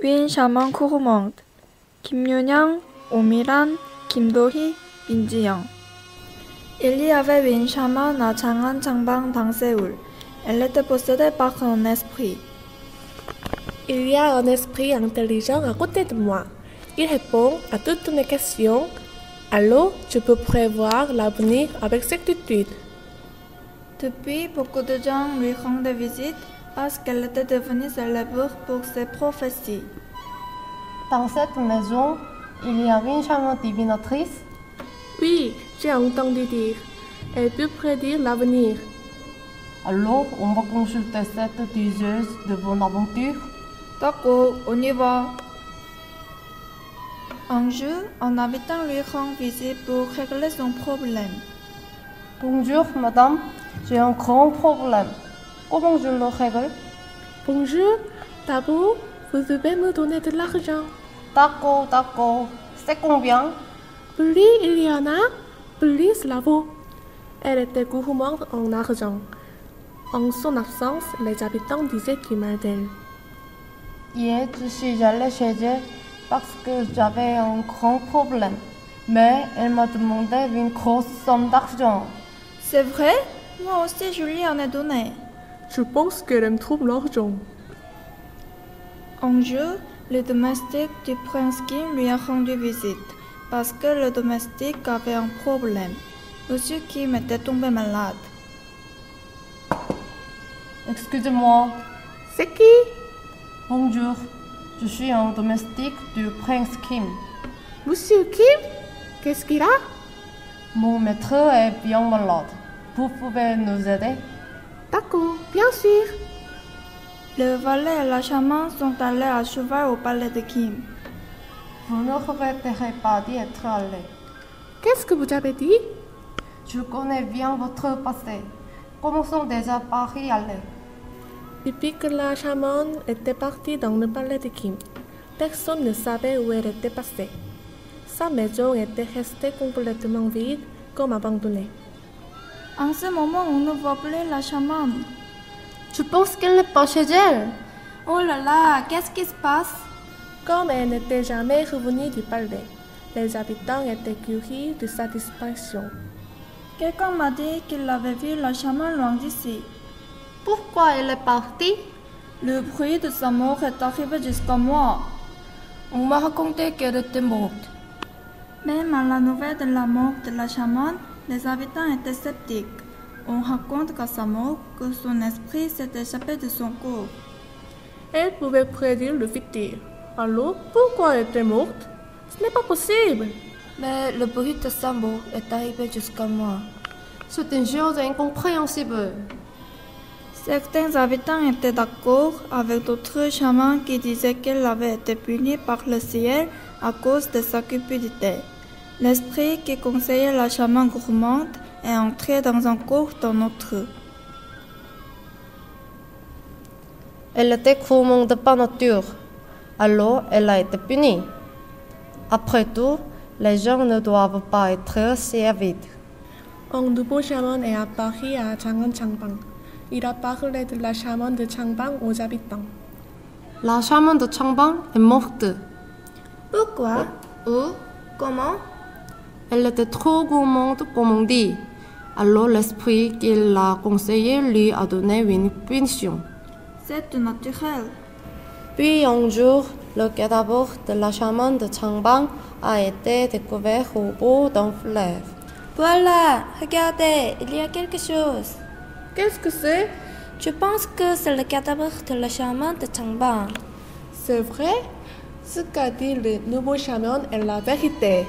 윈 샤먼 코호멍 김윤영, 오미란, 김도희, 민지영. Il y avait une chamane à Chang'an Changbang dans Séoul. Elle était possédée par un esprit. Il y a un esprit intelligent à côté de moi. Il répond à toutes mes questions. Alors, je peux prévoir l'avenir avec certitude. Depuis, beaucoup de gens lui rendaient visite parce qu'elle était devenue célèbre pour ses prophéties. Dans cette maison, il y a une chamane divinatrice. Oui, j'ai entendu dire. Elle peut prédire l'avenir. Alors, on va consulter cette diseuse de bonne aventure. D'accord, on y va. Un jour, un habitant lui rend visite pour régler son problème. Bonjour, madame. J'ai un grand problème. Comment je le règle? Bonjour, d'abord, vous devez me donner de l'argent. D'accord. C'est combien? Plus il y en a, plus cela vaut. Elle était gourmande en argent. En son absence, les habitants disaient du mal d'elle. Hier, je suis allée chez elle parce que j'avais un grand problème. Mais elle m'a demandé une grosse somme d'argent. C'est vrai? Moi aussi, je lui en ai donné. Je pense qu'elle aime trop l'argent. Un jour, le domestique du prince Kim lui a rendu visite parce que le domestique avait un problème. Monsieur Kim était tombé malade. Excusez-moi. C'est qui? Bonjour. Je suis un domestique du prince Kim. Monsieur Kim? Qu'est-ce qu'il a? Mon maître est bien malade. Vous pouvez nous aider? D'accord, bien sûr. Le valet et la chamane sont allés à cheval au palais de Kim. Vous ne regretterez pas d'y être allé. Qu'est-ce que vous avez dit? Je connais bien votre passé. Commençons déjà par y aller. Depuis que la chamane était partie dans le palais de Kim, personne ne savait où elle était passée. Sa maison était restée complètement vide, comme abandonnée. En ce moment, on ne voit plus la chamane. Je pense qu'elle n'est pas chez elle. Oh là là, qu'est-ce qui se passe? Comme elle n'était jamais revenue du palais, les habitants étaient curieux de sa disparition. Quelqu'un m'a dit qu'il avait vu la chamane loin d'ici. Pourquoi elle est partie? Le bruit de sa mort est arrivé jusqu'à moi. On m'a raconté qu'elle était morte. Même à la nouvelle de la mort de la chamane, les habitants étaient sceptiques. On raconte qu'à sa mort, que son esprit s'est échappé de son corps. Elle pouvait prédire le futur. Alors, pourquoi elle était morte? Ce n'est pas possible. Mais le bruit de sa mort est arrivé jusqu'à moi. C'est une chose incompréhensible. Certains habitants étaient d'accord avec d'autres chamans qui disaient qu'elle avait été punie par le ciel à cause de sa cupidité. L'esprit qui conseillait la chamane gourmande est entré dans un corps d'un autre. Elle était gourmande par nature. Alors, elle a été punie. Après tout, les gens ne doivent pas être si avides. Un nouveau chaman est apparu à Chang'an Changbang. Il a parlé de la chamane de Changbang aux habitants. La chamane de Changbang est morte. Pourquoi? Où? Comment? Elle était trop gourmande, comme on dit. Alors l'esprit qui l'a conseillé lui a donné une punition. C'est tout naturel. Puis un jour, le cadavre de la chamane de Changbang a été découvert au bord d'un fleuve. Voilà, regardez, il y a quelque chose. Qu'est-ce que c'est? Je pense que c'est le cadavre de la chamane de Changbang. C'est vrai? Ce qu'a dit le nouveau chaman est la vérité.